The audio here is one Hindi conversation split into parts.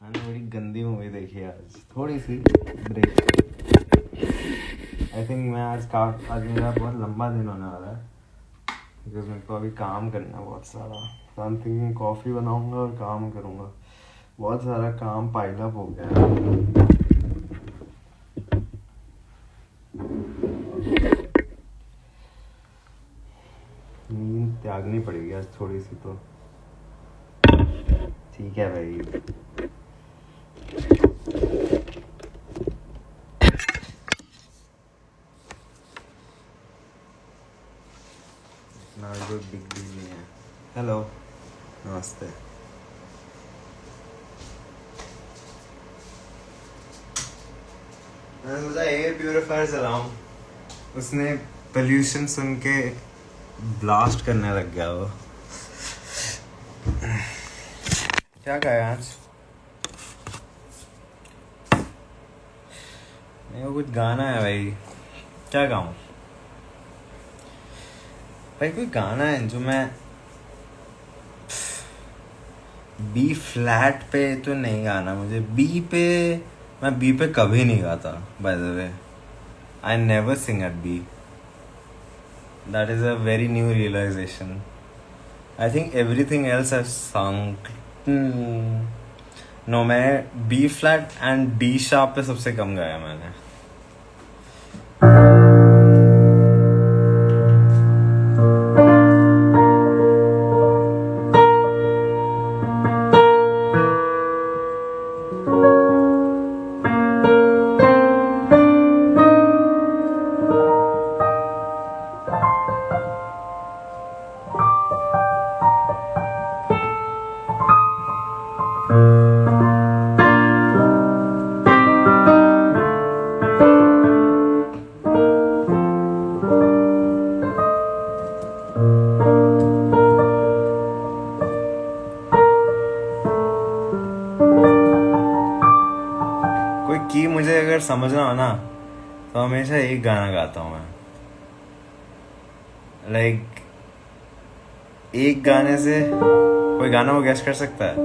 मैंने बड़ी गंदी मूवी देखी आज, थोड़ी सी ब्रेक। आई थिंक मैं आज मेरा बहुत लंबा दिन होने वाला है बिकॉज मेरे को अभी काम करना है बहुत सारा। तो आई एम थिंकिंग कॉफ़ी बनाऊंगा और काम करूंगा। बहुत सारा काम पाइल अप हो गया है। नींद त्यागनी पड़ेगी आज थोड़ी सी, तो ठीक है भाई। इतना कोई बिग डील नहीं है। हेलो, नमस्ते। मैंने सोचा एयर प्यूरिफायर चलाऊं, उसने पोल्यूशन सुन के ब्लास्ट करने लग गया वो। क्या खाया आज? मेरे को कुछ गाना है भाई, क्या गाऊं भाई? कोई गाना है जो मैं बी फ्लैट पे तो नहीं गाना मुझे। मैं बी पे कभी नहीं गाता। By the way, I never sing at B. That is a very new realisation. I think everything else have sunk। No, मैं B flat and D sharp पे सबसे कम गाया मैंने। कोई की मुझे अगर समझना हो ना तो हमेशा एक गाना गाता हूँ मैं। लाइक एक गाने से कोई गाना वो गेस कर सकता है?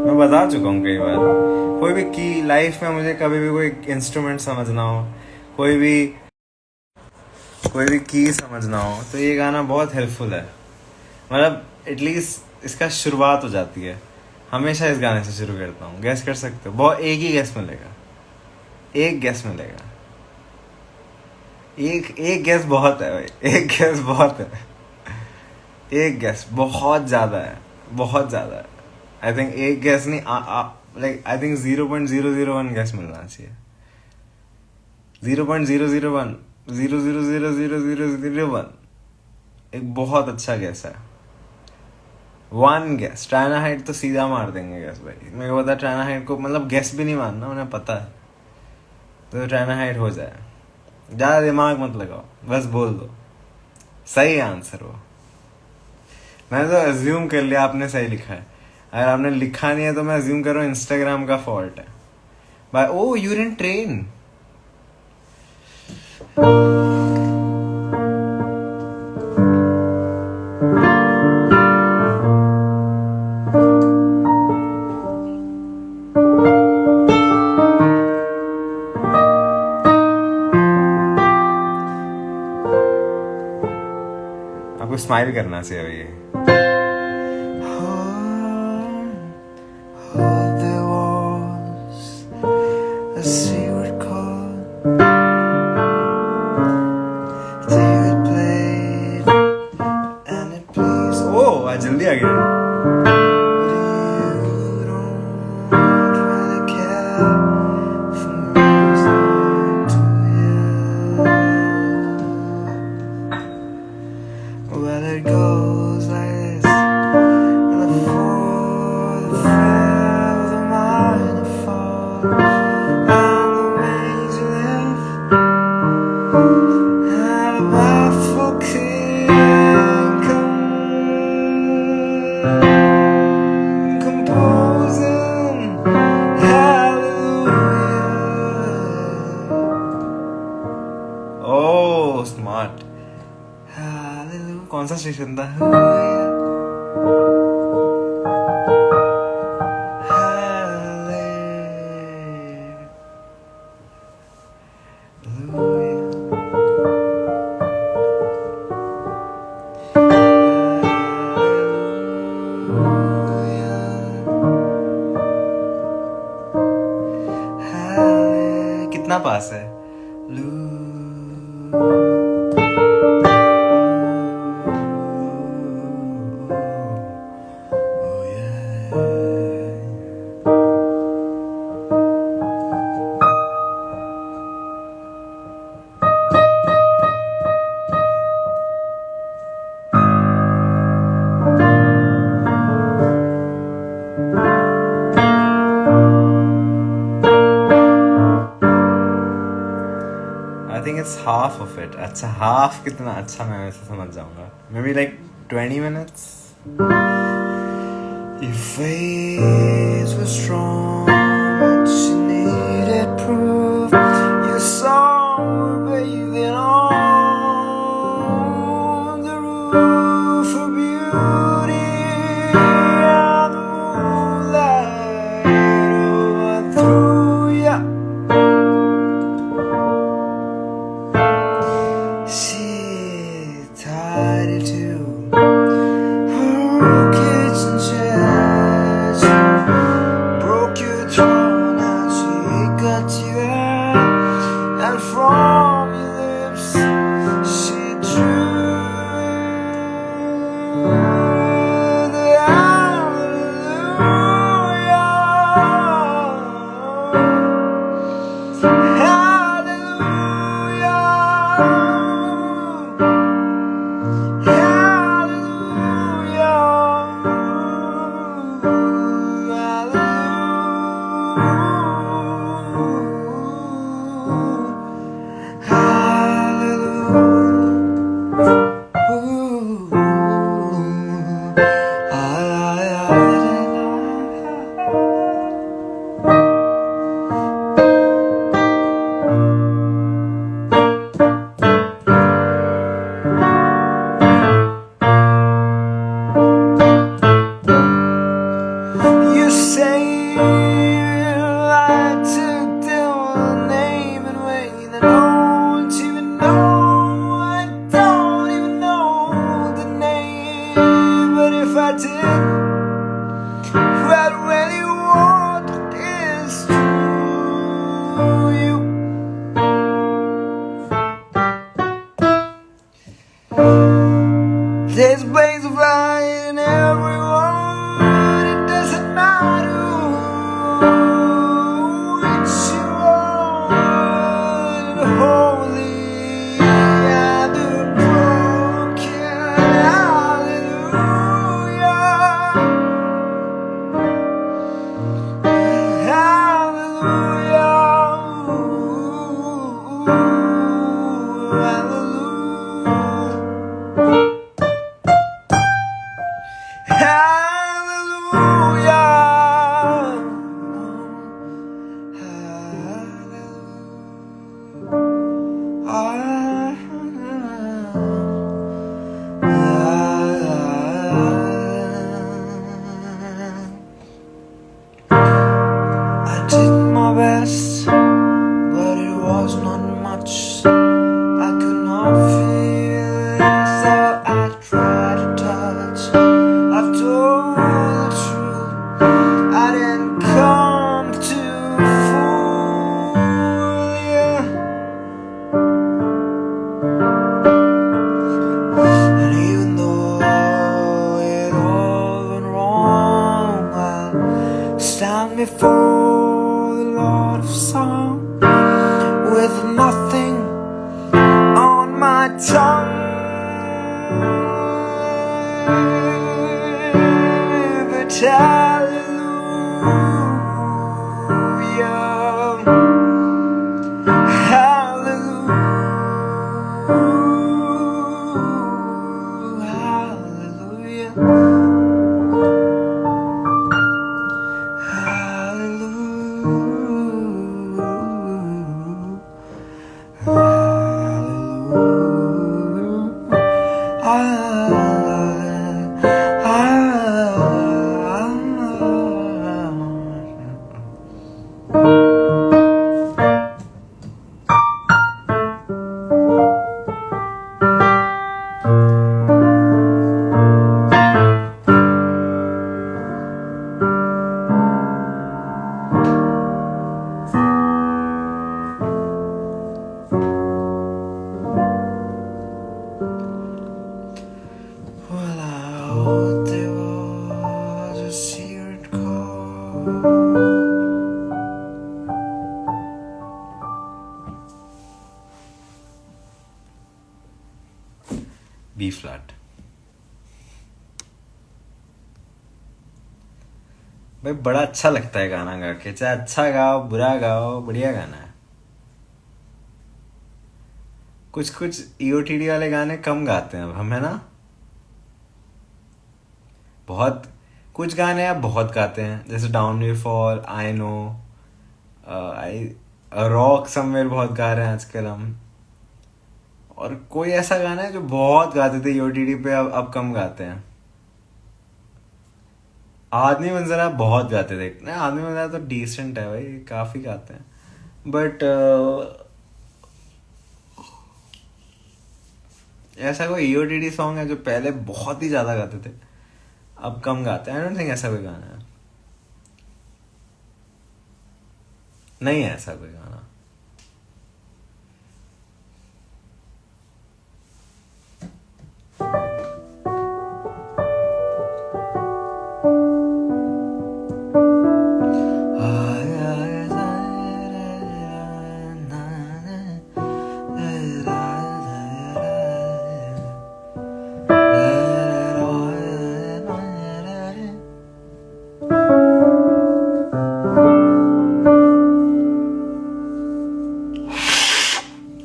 मैं बता चुका हूँ कई बार। कोई भी की लाइफ में मुझे कभी भी कोई इंस्ट्रूमेंट समझना हो, कोई भी की समझना हो, तो ये गाना बहुत हेल्पफुल है। मतलब एटलीस्ट इसका शुरुआत हो जाती है। हमेशा इस गाने से शुरू करता हूँ। गैस कर सकते हो? बहुत एक ही गैस मिलेगा, एक गैस मिलेगा। एक गैस बहुत है भाई, एक गैस बहुत है। एक गैस बहुत ज़्यादा है, बहुत ज़्यादा है। आई थिंक एक गैस नहीं, लाइक आई थिंक 0.001 गैस मिलना चाहिए। 0.001, 0.0000001 एक बहुत अच्छा गैस है। One gas. ट्रायना हाइट तो सीधा मार देंगे गैस भाई। मेरे को पता है ट्रायना हाइट को, मतलब गैस भी नहीं मारना, उन्हें पता है। तो ट्रायना हाइट हो जाए, ज़्यादा दिमाग मत लगाओ, बस बोल दो सही आंसर वो। मैंने तो अज्यूम कर लिया आपने सही लिखा है। अगर आपने लिखा नहीं है तो मैं अज्यूम कर रहा हूँ इंस्टाग्राम का फॉल्ट है। Bye oh you're in train. आपको स्माइल करना चाहिए भैया। जल्दी आ गया। Well, it goes like this. The fourth, the fifth, the minor fall, and the wings you lift, and a baffled king composing hallelujah. Oh, smart. कौन सा स्टेशन था? that's half of it. अच्छा half कितना अच्छा मैं वैसे समझ जाऊंगा. Maybe like 20 minutes. Your face was strong, but she needed proof. You saw her bathing on the roof of beauty, and the moonlight overthrew ya. She tied it to her kitchen chair. She broke your throne and she got you out. And from your lips she drew the hallelujah. You say I took their name and way that don't even know. I don't even know the name, but if I did, I'd really want is true. You there's blaze of light in everyone. It doesn't matter which you are, the holy and the broken. Hallelujah. I did my best, but it was not much. I could not feel it, so I tried to touch. I've told the truth, I didn't come to fool you. And even though it all went wrong, I'll stand before the Lord of Song with nothing on my tongue but hallelujah, hallelujah, hallelujah. B flat. भाई बड़ा अच्छा लगता है गाना गा के, चाहे अच्छा गाओ बुरा गाओ, बढ़िया गाना है. कुछ कुछ EOTD वाले गाने कम गाते हैं अब हम, है ना? बहुत कुछ गाने अब बहुत गाते हैं, जैसे down way fall, I know, I rock somewhere बहुत गा रहे हैं आजकल हम। और कोई ऐसा गाना है जो बहुत गाते थे EOTD पे, अब कम गाते हैं। आदमी मंजरा बहुत गाते थे ना, आदमी मंजरा तो डिसेंट है भाई, काफी गाते हैं, बट ऐसा कोई EOTD सॉन्ग है जो पहले बहुत ही ज्यादा गाते थे अब कम गाते हैं? आई डोंट थिंक ऐसा कोई गाना है, नहीं है ऐसा कोई गाना।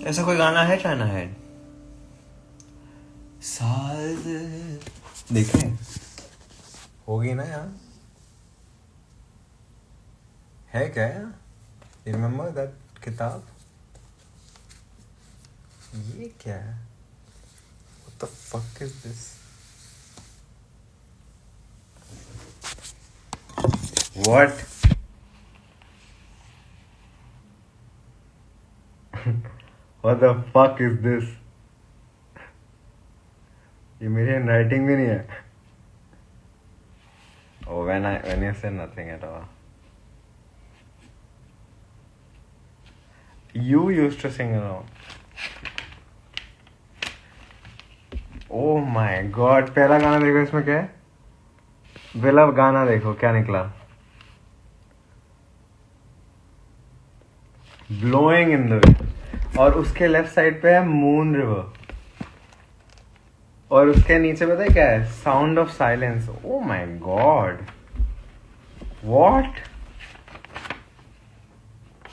ऐसा कोई गाना है चाइना है? साल देखें होगी ना यार, है क्या यार? रिमेम्बर दैट किताब? ये क्या है? What the fuck is this? What? What the fuck is this? ये मेरी हैंडराइटिंग भी नहीं है। Oh, when you say nothing at all. You used to sing along. Oh my god, पहला गाना देखो इसमें क्या है? पहला गाना देखो क्या निकला? Blowing in the wind. और उसके लेफ्ट साइड पे है मून रिवर, और उसके नीचे पता है क्या है? Sound of silence. O my God, what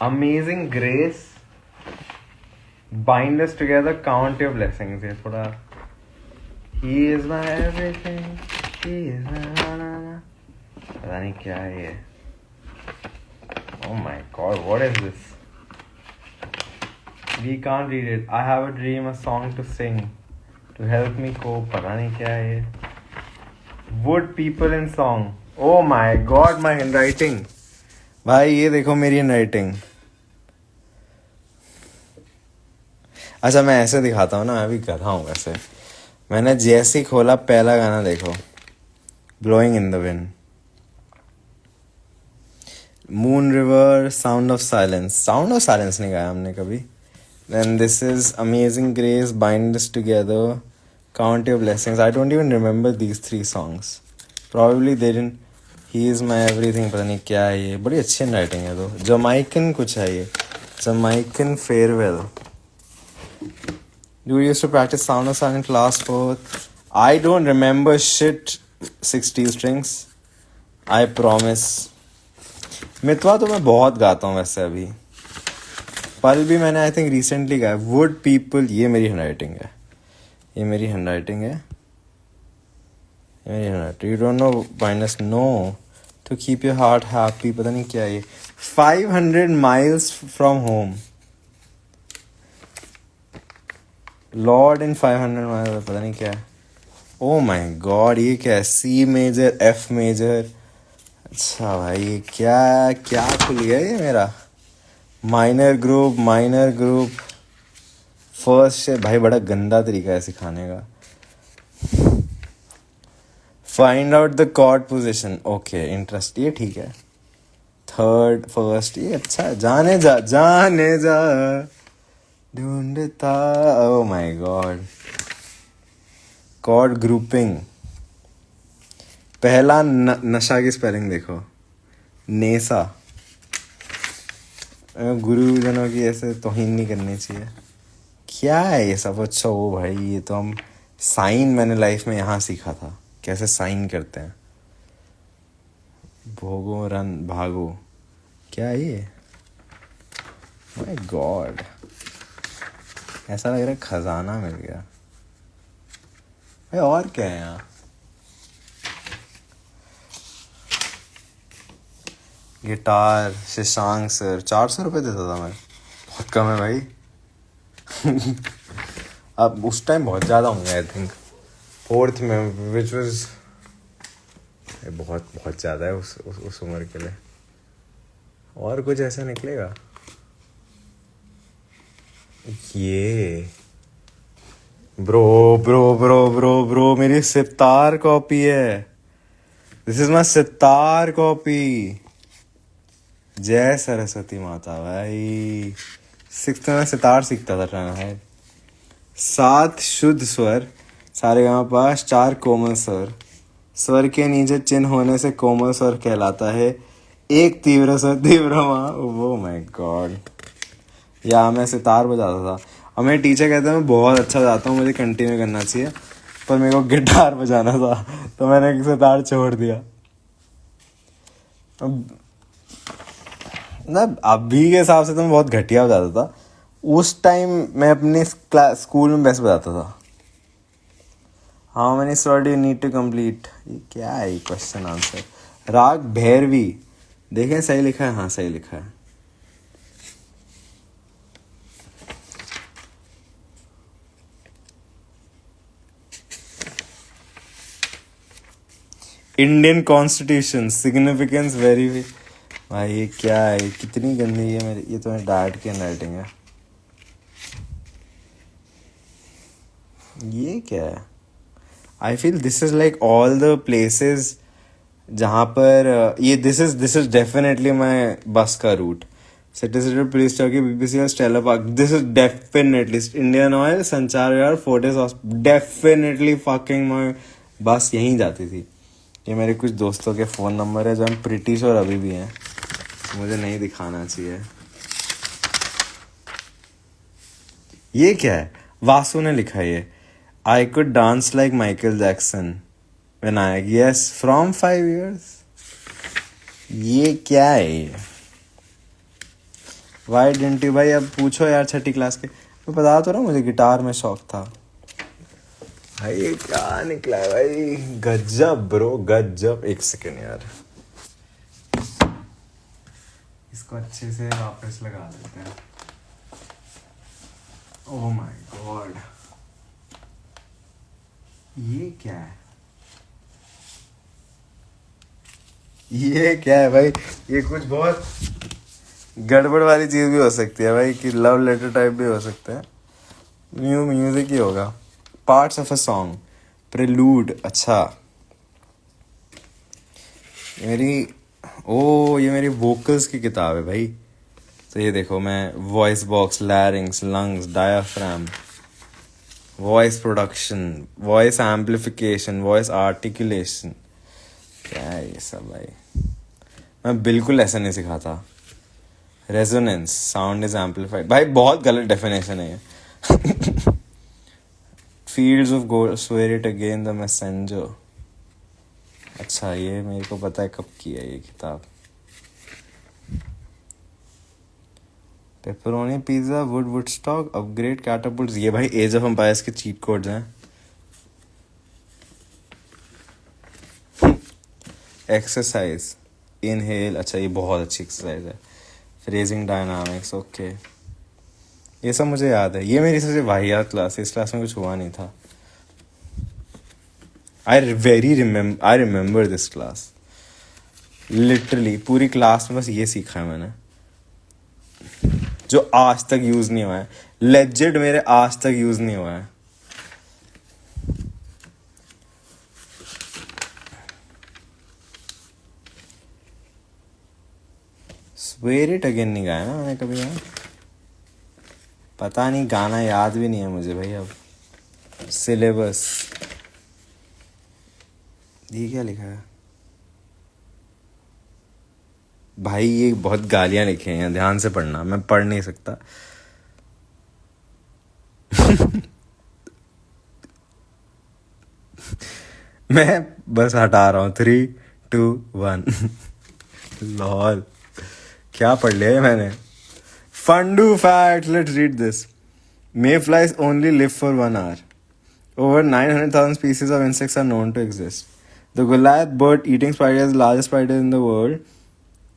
amazing grace, bind us together, count your blessings. ये थोड़ा he is my everything, he is my, पता नहीं क्या है ये। ओ my God, what is this? We can't read it. I have a dream, a song to sing to help me cope. पता नहीं क्या है ये। Wood people in song. Oh my God, my handwriting. भाई ये देखो मेरी handwriting. अच्छा मैं ऐसे दिखाता हूँ ना, मैं भी गधा हूँ वैसे। मैंने जैसे ही खोला पहला गाना देखो, Blowing in the wind. Moon river, sound of silence. Sound of silence नहीं गाया हमने कभी। Then this is Amazing Grace, Bind Us Together, Count Your Blessings. I don't even remember these three songs. Probably they didn't. He is my everything. पता नहीं क्या है ये, बड़ी अच्छी राइटिंग है तो। Jamaican कुछ है ये, Jamaican Farewell. You used to practice Sound of Silence class 4th. I don't remember shit. 60 strings. I promise. मितवा तो मैं बहुत गाता हूँ वैसे अभी। पल भी मैंने आई थिंक रिसेंटली गाया। वुड पीपल, ये मेरी हैंडराइटिंग है, ये मेरी हैंडराइटिंग है, ये मेरी handwriting. You don't know binds, no to keep your heart happy, पता नहीं क्या ये। 500 miles from home, lord in 500 miles, पता नहीं क्या है। ओ माय गॉड, ये क्या है? C major, F major. अच्छा भाई ये क्या क्या खुल गया ये मेरा? माइनर ग्रुप फर्स्ट से। भाई बड़ा गंदा तरीका है सिखाने का। Find out the chord position, okay interest, ये ठीक है। थर्ड फर्स्ट, ये अच्छा है। जाने जा ढूंढता, oh my God. Chord grouping, पहला नशा की स्पेलिंग देखो, नेसा। गुरुजनों की ऐसे तौहीन नहीं करनी चाहिए। क्या है ये सब? अच्छा वो भाई ये तो हम साइन, मैंने लाइफ में यहाँ सीखा था कैसे साइन करते हैं। भोगो रन भागो, क्या है ये? माय गॉड, ऐसा लग रहा है खजाना मिल गया भाई। और क्या है यहाँ? गिटार शशांक सर, 400 रुपये देता था मैं। बहुत कम है भाई। अब उस टाइम बहुत ज़्यादा होंगे आई थिंक, 4th में, विच वॉज बहुत बहुत ज़्यादा है उस उम्र के लिए। और कुछ ऐसा निकलेगा? ये bro bro bro bro bro मेरी सितार कॉपी है। This is my sitar copy. जय सरस्वती माता भाई। 6th में सितार सीखता था ट्राना है। 7 शुद्ध स्वर, सारे यहाँ पास 4 कोमल स्वर, स्वर के नीचे चिन्ह होने से कोमल स्वर कहलाता है। एक तीव्र स्वर तीव्र माँ। वो माय गॉड। या मैं सितार बजाता था और मेरे टीचर कहते हैं मैं बहुत अच्छा बजाता हूँ, मुझे कंटिन्यू करना चाहिए, पर मेरे को गिटार बजाना था तो मैंने सितार छोड़ दिया। ना अभी के हिसाब से तो मैं बहुत घटिया बजाता था, उस टाइम मैं अपने स्कूल में बेस्ट बजाता था। हाउ मेनी स्वर डू नीड टू कंप्लीट? ये क्या है क्वेश्चन आंसर। राग भैरवी, देखें सही लिखा है? हाँ सही लिखा है। Indian constitution significance very. भाई ये क्या है? कितनी गंदी है मेरी, ये तो मेरे डैड की हैंडराइटिंग है। ये क्या है? I feel this is like all the places जहाँ पर ये दिस इज डेफिनेटली माई बस का रूट। सिटी सेंटर, पुलिस चौकी, बीबीसी और Stella park. This is definitely Indian oil, संचार विहार, फोर्टिस हॉस्पिटल। डेफिनेटली फकिंग माई बस यहीं जाती थी। ये मेरे कुछ दोस्तों के फ़ोन नंबर है जो हम प्रिटी श्योर अभी भी हैं, मुझे नहीं दिखाना चाहिए। ये क्या है? वासु ने लिखा है ये। I could dance like Michael Jackson. Vinayak, yes from 5 years। ये क्या है ये? Why didn't you? भाई अब पूछो यार, 6ठी क्लास के। मैं बता तो रहा हूँ मुझे गिटार में शौक था। भाई ये क्या निकला है भाई? गजब ब्रो गजब। एक सेकेंड यार, इसको अच्छे से वापस लगा देते हैं। ओह माय गॉड, ये क्या है? ये क्या है भाई? ये कुछ बहुत गड़बड़ वाली चीज भी हो सकती है भाई, कि लव लेटर टाइप भी हो सकता है। म्यूजिक ही होगा। Parts of a song, prelude. अच्छा ये मेरी वोकल्स की किताब है भाई। तो ये देखो, मैं voice box, लैरिंग्स, lungs, diaphragm, voice production, voice amplification, voice articulation. क्या है ये सब भाई? मैं बिल्कुल ऐसा नहीं सिखाता। Resonance, sound is amplified. भाई बहुत गलत डेफिनेशन है ये। Fields of gold, swear it again, the messenger. अच्छा ये मेरे को पता है कब की है ये किताब। Pepperoni pizza, Woodstock, upgrade, catapults. ये भाई एज ऑफ एम्पायर्स के चीट कोड्स हैं। Exercise, inhale. अच्छा ये बहुत अच्छी एक्सरसाइज है। फ्रेजिंग, डायनामिक्स, ओके ये सब मुझे याद है। ये मेरी सबसे वाहियात क्लास है, इस क्लास में कुछ हुआ नहीं था। I remember this class. Literally पूरी क्लास में बस ये सीखा है मैंने, जो आज तक यूज नहीं हुआ है। लेजिट मेरे आज तक यूज नहीं हुआ है। स्वेयर इट अगेन नहीं गाया ना मैंने कभी यार, पता नहीं, गाना याद भी नहीं है मुझे भाई अब। सिलेबस, ये क्या लिखा है भाई? ये बहुत गालियां लिखी हैं, ध्यान से पढ़ना, मैं पढ़ नहीं सकता। मैं बस हटा रहा हूँ। 3, 2, 1। लॉल, क्या पढ़ लिया है मैंने? फंडू fact, let's read this. Mayflies only live for 1 hour. Over 900,000 species of insects are known to exist. The Goliath bird-eating spider is the largest spider in the world.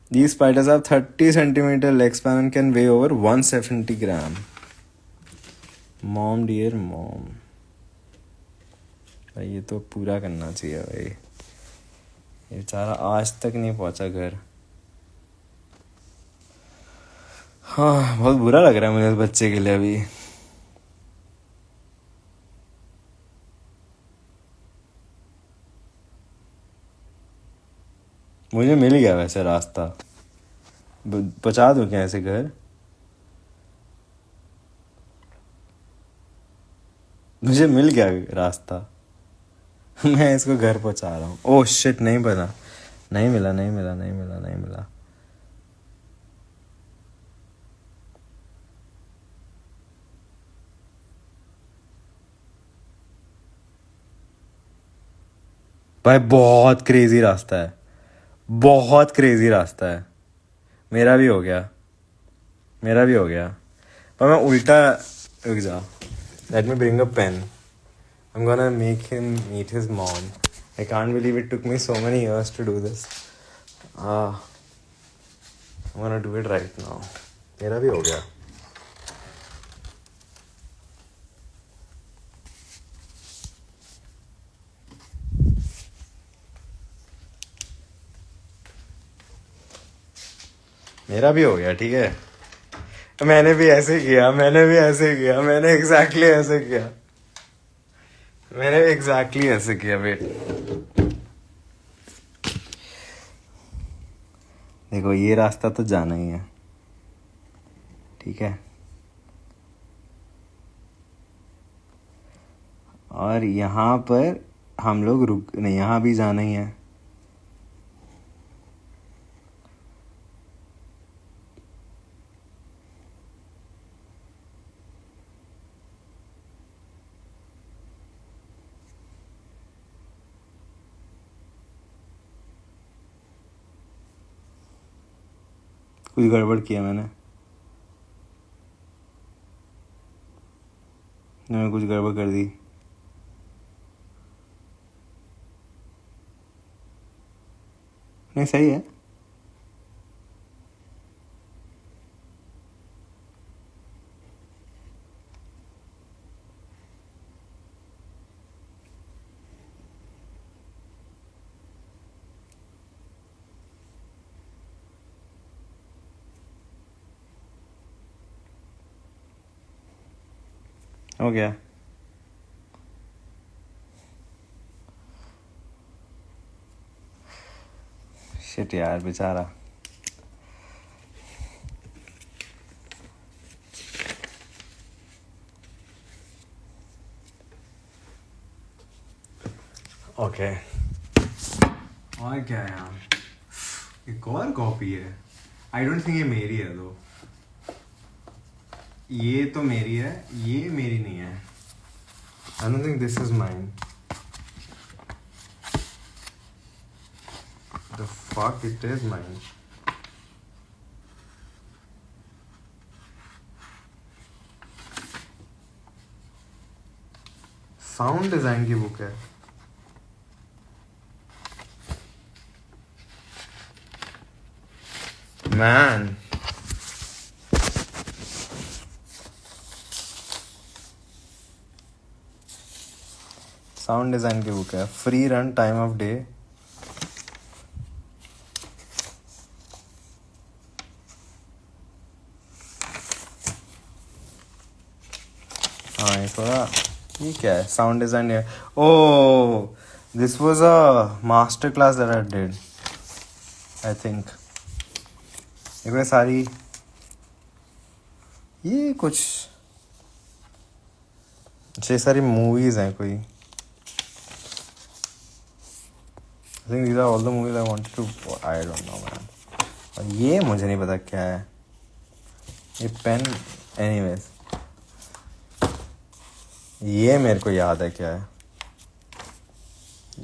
These spiders have 30 centimeter leg span and can weigh over 170 gram. Mom, dear mom. भाई ये तो पूरा करना चाहिए भाई. ये बेचारा आज तक नहीं पहुंचा घर. हाँ, बहुत बुरा लग रहा है मुझे इस बच्चे के लिए अभी. मुझे मिल गया वैसे रास्ता. पहुंचा दूं क्या ऐसे घर? मुझे मिल गया रास्ता. मैं इसको घर पहुंचा रहा हूँ. ओह शिट, नहीं पता. नहीं मिला. भाई बहुत क्रेजी रास्ता है. बहुत क्रेजी रास्ता है. मेरा भी हो गया. पर मैं उल्टा. रुक जा. Let me bring a pen. I'm gonna make him meet his mom. I can't believe it took me so many years to do this. I'm gonna do it right now. मेरा भी हो गया. मेरा भी हो गया. ठीक है. मैंने भी ऐसे किया. मैंने एग्जैक्टली ऐसे किया. वेट. देखो ये रास्ता तो जाना ही है. ठीक है. और यहाँ पर हम लोग रुक नहीं. यहाँ भी जाना ही है. कुछ गड़बड़ किया मैंने कुछ गड़बड़ कर दी. नहीं सही है. हो गया. शिट यार बेचारा. ओके. और क्या है यार. एक और कॉपी है. आई डोंट थिंक ये मेरी है दो. ये तो मेरी है. ये मेरी नहीं है. I don't think this is mine. The fuck, it is mine. Sound design की बुक है. मैन साउंड डिजाइन की बुक है. Free run time of day. हाँ ये थोड़ा. ये क्या है. साउंड डिजाइन है. Oh this was a master class that I did. I think ये सारी ये कुछ अच्छी सारी मूवीज हैं कोई. I think these are all the movies I wanted to. I don't know man. और ये मुझे नहीं पता क्या है. ये पेन. Anyways. ये मेरे को याद है क्या है.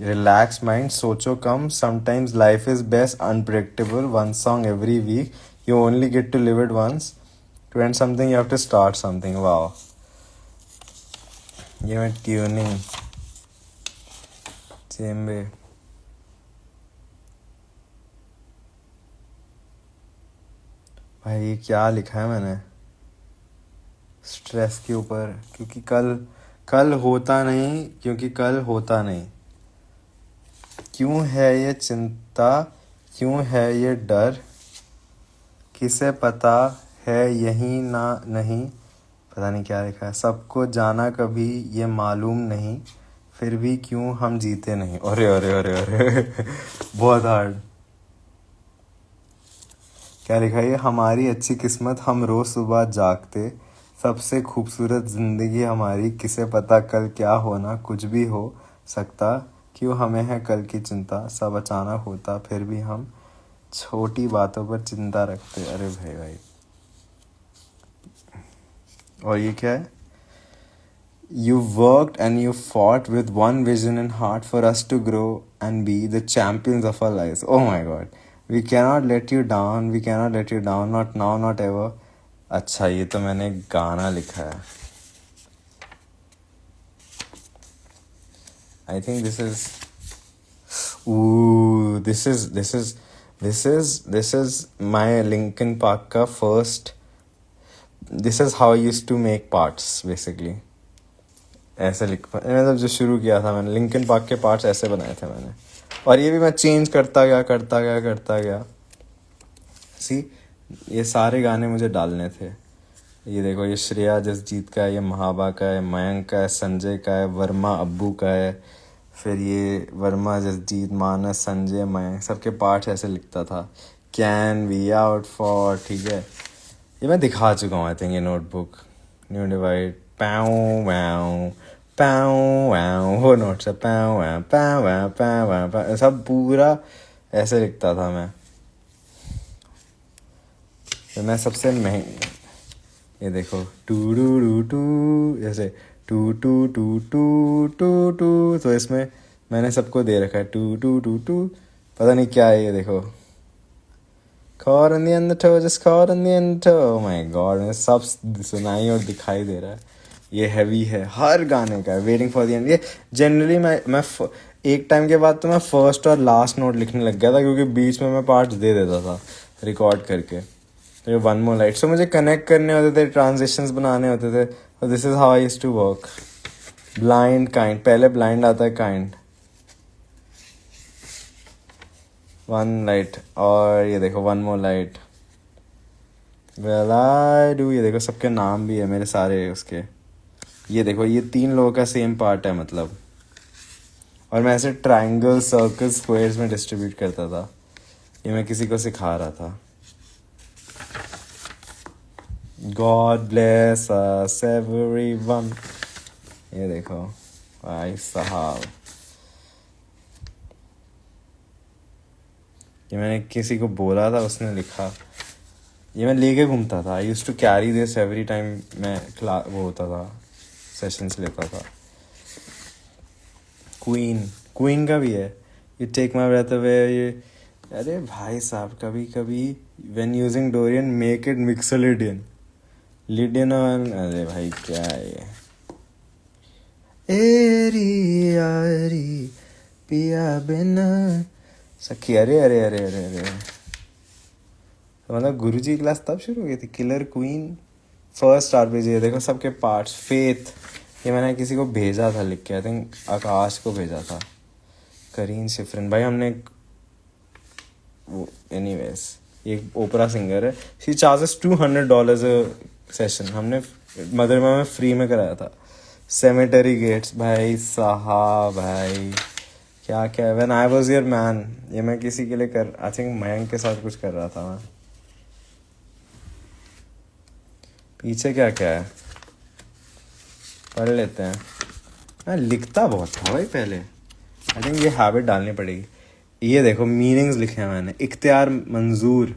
Relax mind, सोचो कम. Sometimes life is best unpredictable. One song every week. You only get to live it once. To end something, you have to start something. Wow. ये मैं ट्यूनिंग चेम्बे। भाई ये क्या लिखा है मैंने स्ट्रेस के ऊपर, क्योंकि कल कल होता नहीं, क्योंकि कल होता नहीं। क्यों है ये चिंता, क्यों है ये डर, किसे पता है यही ना नहीं। पता नहीं क्या लिखा है। सबको जाना कभी ये मालूम नहीं, फिर भी क्यों हम जीते नहीं। अरे अरे अरे अरे बहुत हार्ड। क्या लिखा है? हमारी अच्छी किस्मत हम रोज सुबह जागते, सबसे खूबसूरत जिंदगी हमारी, किसे पता कल क्या होना, कुछ भी हो सकता, क्यों हमें है कल की चिंता, सब अचानक होता फिर भी हम छोटी बातों पर चिंता रखते। अरे भाई भाई। और ये क्या है? You worked and you fought with one vision in heart for us to grow and be the champions of our lives. Oh my God. We cannot let you down. We cannot let you down. Not now, not ever. अच्छा ये तो मैंने गाना लिखा है. I think this is. Ooh, this is my Linkin Park का first. This is how I used to make parts basically. ऐसे मतलब जो शुरू किया था मैंने, लिंकन पार्क के पार्ट्स ऐसे बनाए थे मैंने, और ये भी मैं चेंज करता गया। सी ये सारे गाने मुझे डालने थे। ये देखो, ये श्रेया जसजीत का है, ये महाबा का है, मयंक का है, संजय का है, वर्मा अब्बू का है, फिर ये वर्मा जसजीत मानस संजय मयंक सबके पार्ट्स ऐसे लिखता था। कैन वी आउट फॉर, ठीक है, ये मैं दिखा चुका हूँ आई थिंक ये नोटबुक। न्यू डिवाइड पाऊँ वाऊँ पाऊँ वाऊँ, वो नोट से पाऊँ वाऊँ पाऊँ वाऊँ पाऊँ वाऊँ सब पूरा ऐसे लिखता था मैं। तो मैं सबसे महंग, ये देखो टू डू डू टू, जैसे to to to to to to, तो इसमें मैंने सबको दे रखा है टू टू टू टू, पता नहीं क्या है ये देखो। Caught on the undertow, just caught on the undertow. Oh my God, मैंने सब सुनाई और दिखाई दे रहा है। ये हैवी है, हर गाने का है। वेटिंग फॉर द एंड, ये जनरली मैं एक टाइम के बाद तो मैं फर्स्ट और लास्ट नोट लिखने लग गया था, क्योंकि बीच में मैं पार्ट्स दे देता था रिकॉर्ड करके। तो ये वन मोर लाइट, सो मुझे कनेक्ट करने होते थे, ट्रांजिशंस बनाने होते थे, और this is how I used to work. Blind kind, पहले ब्लाइंड आता है काइंड, वन लाइट, और ये देखो one more light, well I do, ये देखो सबके नाम भी है मेरे सारे उसके। ये देखो ये 3 लोगों का सेम पार्ट है मतलब, और मैं ऐसे ट्रायंगल सर्कल स्क्वायर्स में डिस्ट्रीब्यूट करता था। ये मैं किसी को सिखा रहा था। गॉड ब्लेस अस एवरीवन, ये देखो भाई साहब, ये मैंने किसी को बोला था, उसने लिखा। ये मैं लेके घूमता था। I used to carry this every time मैं वो होता था, सेशंस लेता था। क्वीन का भी है, you take my breath away, ये अरे भाई साहब, कभी कभी when using Dorian make it Mixolydian Lydian, अरे भाई क्या है ये, एरी आरी पिया बिना सखी, अरे अरे अरे अरे अरे, तो मतलब गुरुजी क्लास तब शुरू हो गई थी। किलर क्वीन, फर्स्ट आरपीजी, देखो सबके पार्ट्स। फेथ, ये मैंने किसी को भेजा था लिख के, आई थिंक आकाश को भेजा था, करीन शिफरन भाई। हमने वो एनीवेज, ये ओपरा सिंगर है, शी चार्जेस $200 सेशन। हमने मदरमा में फ्री में कराया था। सेमेटरी गेट्स भाई साहब, भाई क्या क्या है। When I was your man, ये मैं किसी के लिए कर, आई थिंक मयंक के साथ कुछ कर रहा था मैं। पीछे क्या क्या है पढ़ लेते हैं। मैं लिखता बहुत था भाई पहले, आई थिंक ये हैबिट डालनी पड़ेगी। ये देखो मीनिंग्स लिखे हैं मैंने। इख्तियार मंजूर,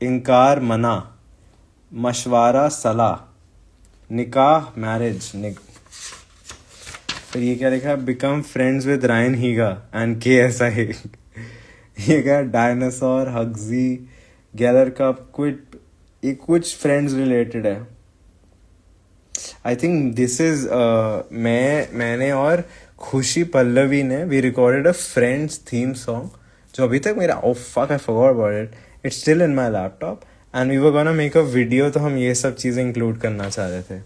इनकार मना, मशवरा सलाह, निकाह मैरिज, फिर ये क्या लिखा है, become friends with Ryan Higa and KSI। ये क्या, डायनासोर, हग्जी, गैलर कप, क्विट, ये कुछ फ्रेंड्स रिलेटेड है। आई थिंक दिस इज मैंने और खुशी पल्लवी ने we recorded a friends theme song जो अभी तक मेरा oh fuck I forgot about it, it's still in my laptop and we were gonna make a video, तो हम ये सब चीज़ें इंक्लूड करना चाह रहे थे.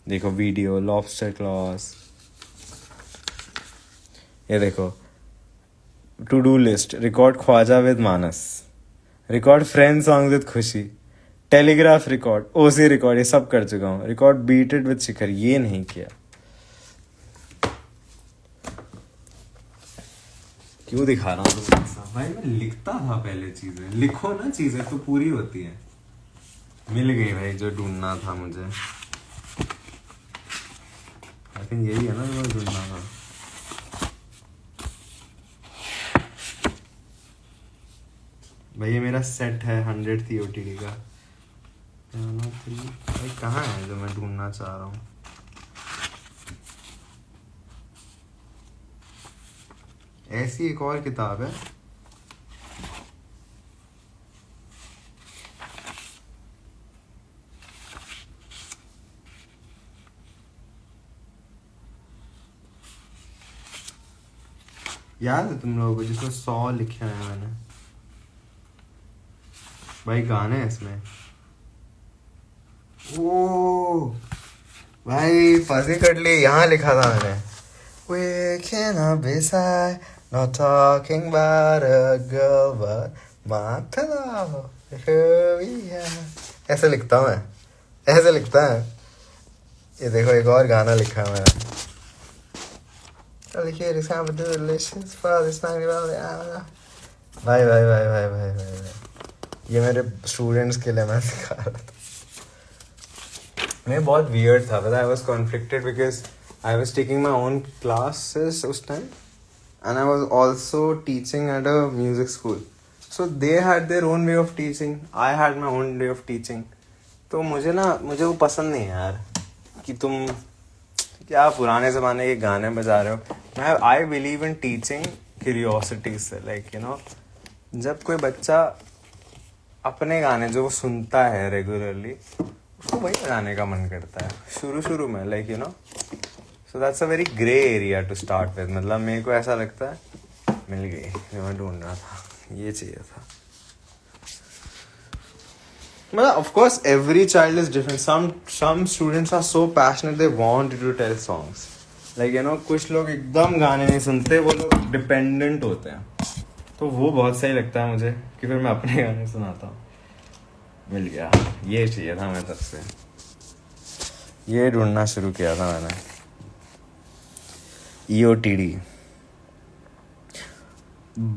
देखो वीडियो लॉबस्टर क्लॉस, ये देखो to do list, record Khwaja with Manas, record friend song with Khushi, telegraph record, OC record, ये सब कर चुका हूँ. Record beat it with Shikhar, ये नहीं किया. क्यों दिखा रहा हूँ तो भाई मैं लिखता था पहले चीजें, लिखो ना चीजें तो पूरी होती है. मिल गई भाई जो ढूंढना था मुझे. आई थिंक यही है ना जो ढूंढना था. भाई ये मेरा सेट है 100 COTD का. भाई कहाँ है जो मैं ढूंढना चाह रहा हूँ. ऐसी एक और किताब है, याद है तुम लोगों को, जिसमें 100 लिखे हैं मैंने. भाई गाने हैं इसमें. ओ भाई फंसी कर ली, यहाँ लिखा था मैंने. Waking up beside, not talking about a girl but my pillow. ऐसे लिखता हूँ मैं, ऐसे लिखता है. ये देखो एक और गाना लिखा है मैंने. भाई भाई भाई भाई भाई भाई, ये मेरे स्टूडेंट्स के लिए मैं सिखा रहा था. मैं बहुत वियर्ड था, पता. I was conflicted because I was taking my own classes उस time and I was also teaching at a music school. So they had their own way of teaching. I had my own way of teaching. तो मुझे वो पसंद नहीं है यार कि तुम क्या पुराने ज़माने के गाने बजा रहे हो. I believe in teaching curiosity से, like you know, जब कोई बच्चा अपने गाने जो वो सुनता है रेगुलरली उसको वही बजाने का मन करता है शुरू में, like you know. So that's a very grey area to start with. मतलब मेरे को ऐसा लगता है मिल गई जो मैं ढूंढ रहा था, ये चाहिए था. मतलब of course every child is different. Some students are so passionate they want to tell songs. Like you know, कुछ लोग एकदम गाने नहीं सुनते, वो लोग डिपेंडेंट होते हैं. तो वो बहुत सही लगता है मुझे कि फिर मैं अपने गाने सुनाता हूँ. मिल गया, ये चाहिए था. मैं तब से ये ढूंढना शुरू किया था मैंने. EOTD.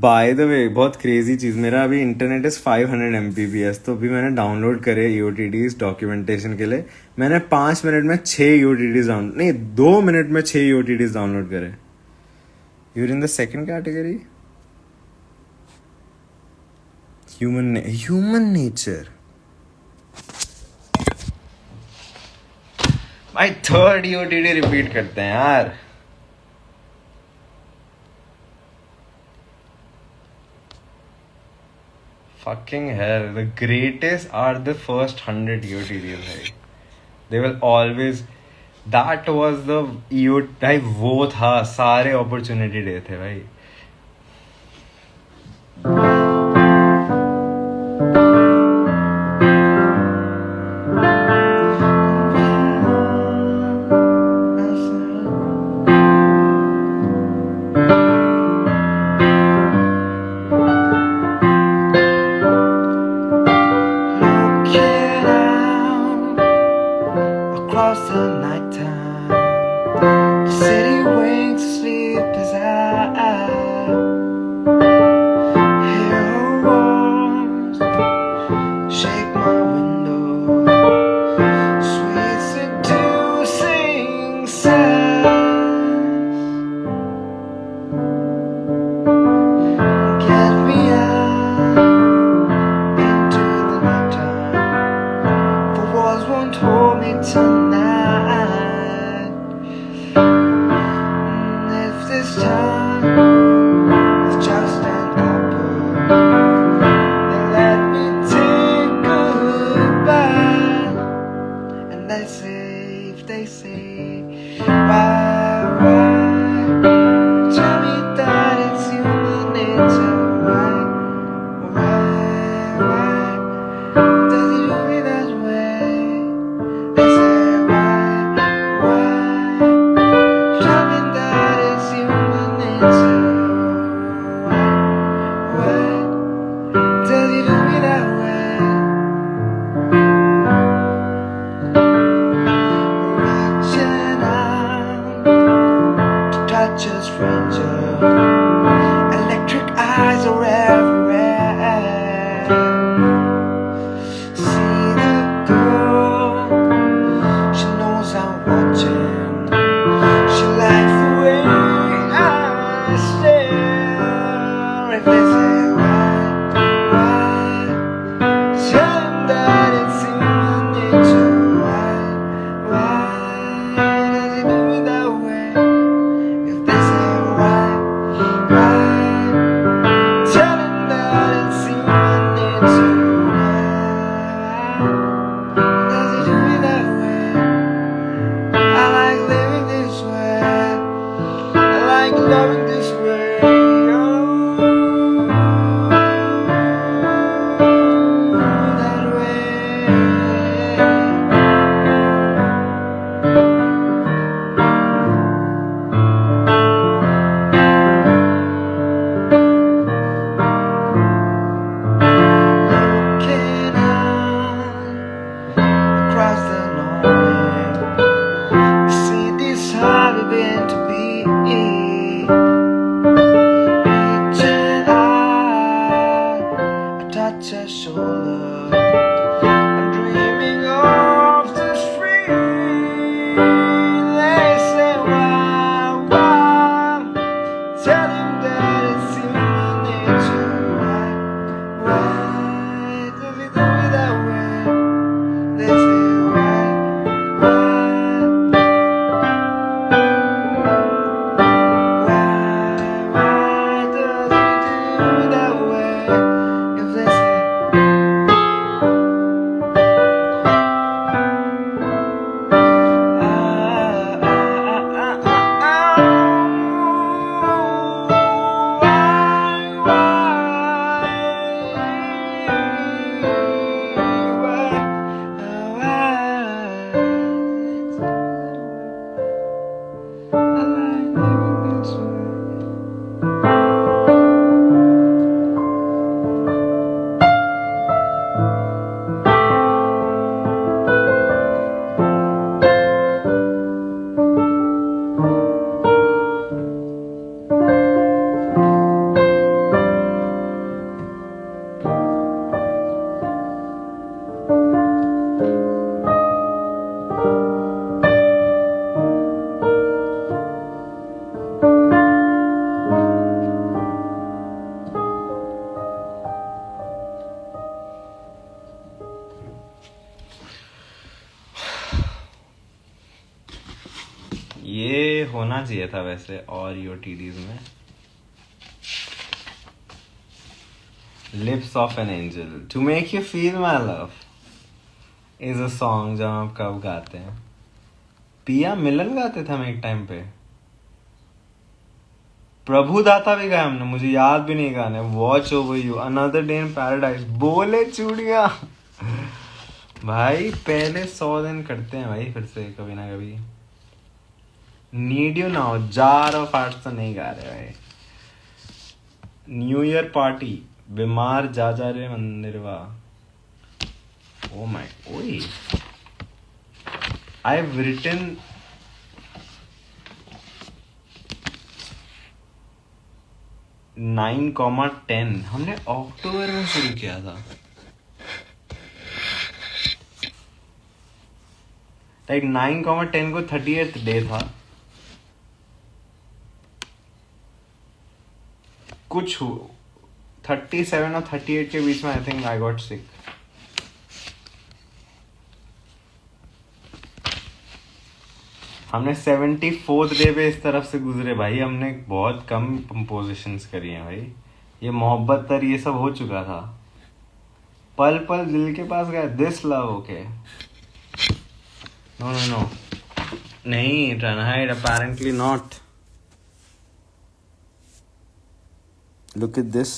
बाय द वे बहुत क्रेजी चीज़, मेरा अभी इंटरनेट इज़ 500 Mbps. तो अभी मैंने डाउनलोड करे EOTDs डॉक्यूमेंटेशन के लिए. मैंने 5 मिनट में 6 EOTDs डाउनलोड, नहीं 2 मिनट में 6 EOTDs डाउनलोड करे. You're in the second category, human nature. भाई थर्ड EOTD रिपीट करते हैं यार. Fucking hell, the greatest are the first 100 EOTDs. भाई they will always, that was the भाई वो था, सारे opportunity डे थे भाई. The nighttime, the city wakes asleep as I touch her shoulder. I'm dreaming of the street. They say why? Tell him that it's human nature. Why does he do it that way? They say why? Why does he do it that way? If they say ये होना चाहिए था वैसे और यूटीडीज में. Lips of an angel to make you feel my love is a song जो हम कब गाते हैं. पिया मिलन गाते थे हम एक टाइम पे. प्रभु दाता भी गाया हमने, मुझे याद भी नहीं गाने. Watch over you, another day in paradise, बोले चूड़िया. भाई पहले 100 दिन करते हैं भाई फिर से कभी ना कभी. Need you now, jar of arts तो नहीं गा रहे भाई. न्यू ईयर पार्टी, बीमार जा रे मंदिरवा. ओ माय, ओए आई हैव रिटन 9,10 हमने अक्टूबर में शुरू किया था. लाइक 9,10 को 30th डे था. कुछ 37 और 38 के बीच में I think I got sick. हमने 74th डे पे इस तरफ से गुजरे भाई. हमने बहुत कम कंपोजिशंस करी हैं भाई. ये मोहब्बत तर ये सब हो चुका था. पल पल दिल के पास गया, this love. Okay, no no no, नहीं ट्राइनाहाइड, apparently not. Look at this.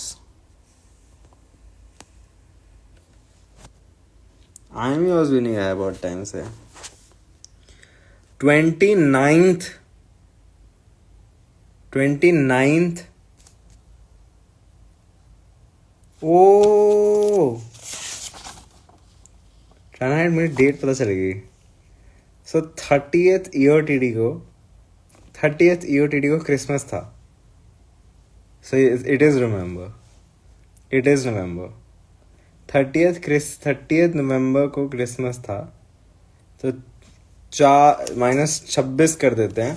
I'm yours भी नहीं आया बहुत टाइम से. 29th ओ ट्राइनाहाइड मेरी डेट पता चल गई. सो 30th EOTD को क्रिसमस था. So it is November. 30th नवंबर को क्रिसमस था. तो 26 कर देते हैं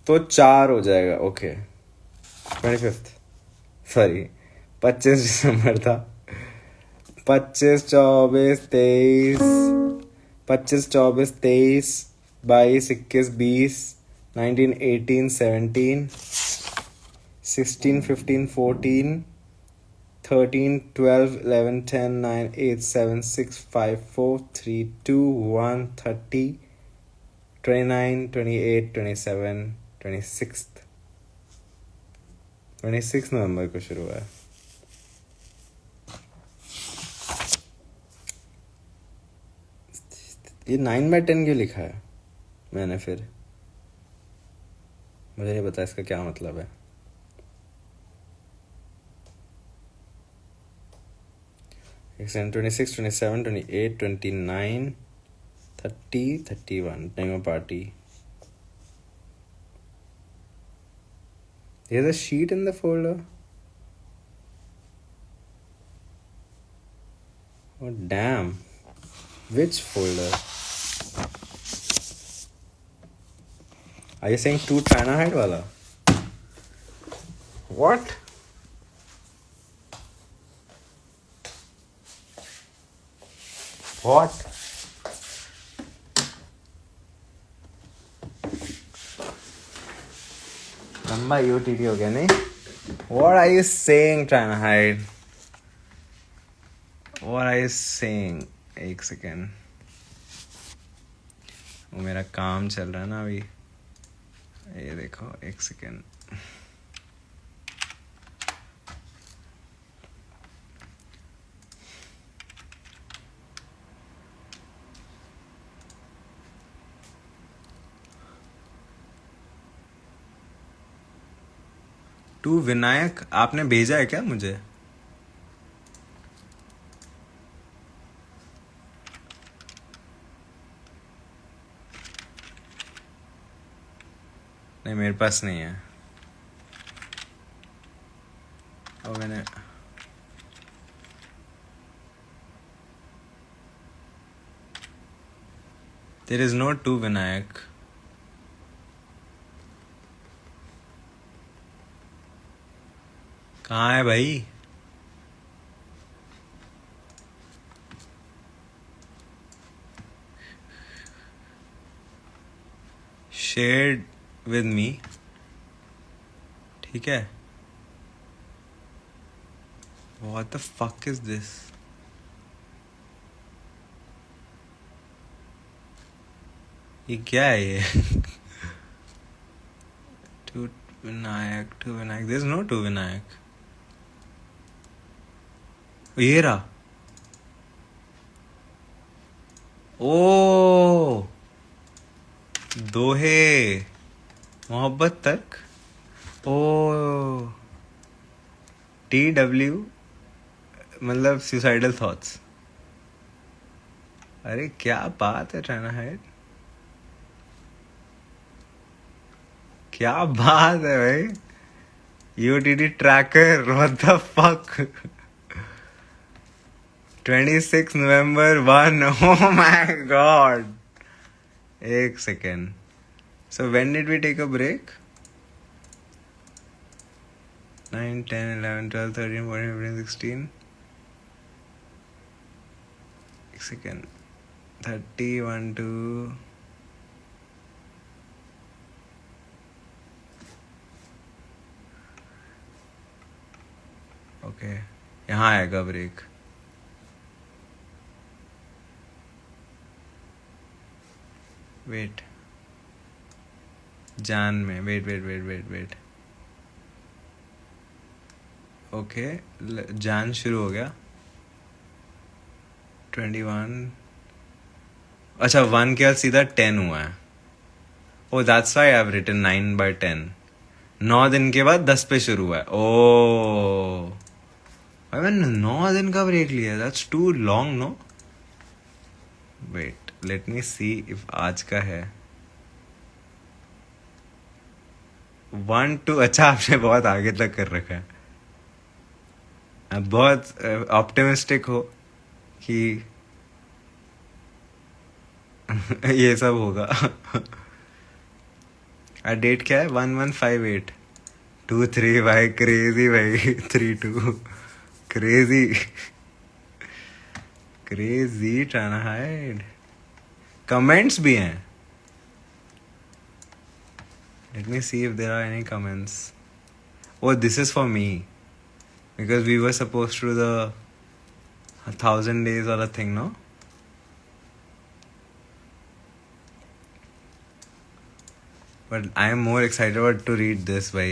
तो 4 हो जाएगा. ओके, 25th, सॉरी 25 दिसंबर था. 25, 24, 23, 22, 21, 20, 19, 18, 17, 16, 15, 14, 13, 12, 11, 10, 9, 8, 7, 6, 5, 4, 3, 2, 1, 30, 29, 28, 27, 26 नवंबर को शुरू हुआ है. ये 9/10 क्यों लिखा है मैंने फिर? मुझे ये बता इसका क्या मतलब है. Extend 26, 27, 28, 29, 30, 31. Time of party. There's a sheet in the folder. Oh damn. Which folder? Are you saying 2 China height wala? What? What? लंबा UTT हो गया नहीं? What are you saying, China height? What are you saying? एक सेकेंड. वो मेरा काम चल रहा है ना अभी. ये देखो एक सेकेंड. टू विनायक आपने भेजा है क्या मुझे? नहीं मेरे पास नहीं है. और मैंने There is no to Vinayak. कहाँ है भाई? Shared with me. ठीक है. What the fuck is this? ये क्या है ये? To Vinayak. There is no to Vinayak. ये रहा. ओ दोहे मोहब्बत तक. ओ TW मतलब सुसाइडल थॉट्स. अरे क्या बात है चाइना हाइट. क्या बात है भाई. UTT tracker. What the fuck. 26 November 1. Oh my god. एक second. So when did we take a break? 9, 10, 11, 12, 13, 14, 15, 16. एक सेकेंड. 30, 1, 2. ओके यहाँ आएगा ब्रेक. वेट जान में वेट. ओके जान शुरू हो गया. 21. अच्छा 1 के बाद सीधा 10 हुआ है. Oh that's why I have written 9/10. 9 दिन के बाद 10 पे शुरू हुआ है. ओ भाई मैंने 9 दिन का ब्रेक लिया. That's too long no. Wait let me see if आज का है. 1 2. अच्छा आपने बहुत आगे तक कर रखा है. आप बहुत ऑप्टिमिस्टिक हो कि ये सब होगा. डेट क्या है? 1158. 23 भाई क्रेजी भाई. 32 क्रेजी ट्राना हाइड. कमेंट्स भी हैं. Let me see if there are any comments. Oh, this is for me. Because we were supposed to do the 1,000 days or a thing, no? But I am more excited about to read this, bhai.